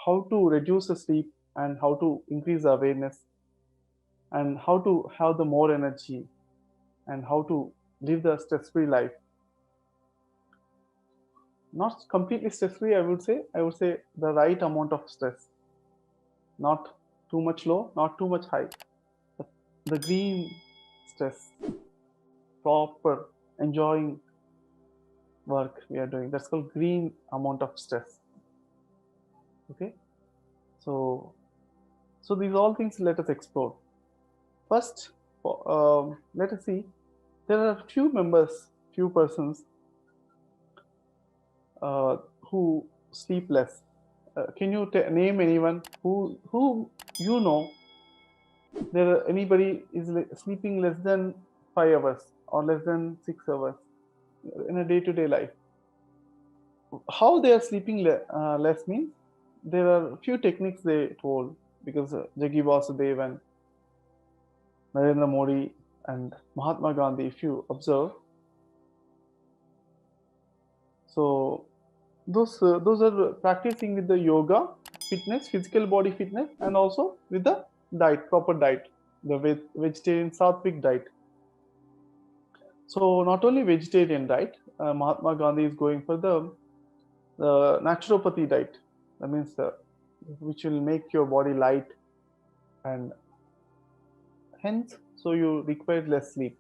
how to reduce the sleep and how to increase the awareness and how to have the more energy and how to live the stress-free life. Not completely stress-free, I would say. I would say the right amount of stress. Not too much low, not too much high. The green stress, proper, enjoying work we are doing. That's called green amount of stress. Okay. So these all things let us explore. First, let us see. There are few persons who sleep less. Can you name anyone who you know? There anybody is sleeping less than 5 hours or less than 6 hours in a day-to-day life? How they are sleeping less means there are few techniques they told, because Jaggi Vasudev and Narendra Modi and Mahatma Gandhi, if you observe, so those are practicing with the yoga, fitness, physical body fitness, and also with the diet, proper diet, the vegetarian sattvic diet. So not only vegetarian diet, Mahatma Gandhi is going for the naturopathy diet. That means which will make your body light, and hence so you require less sleep.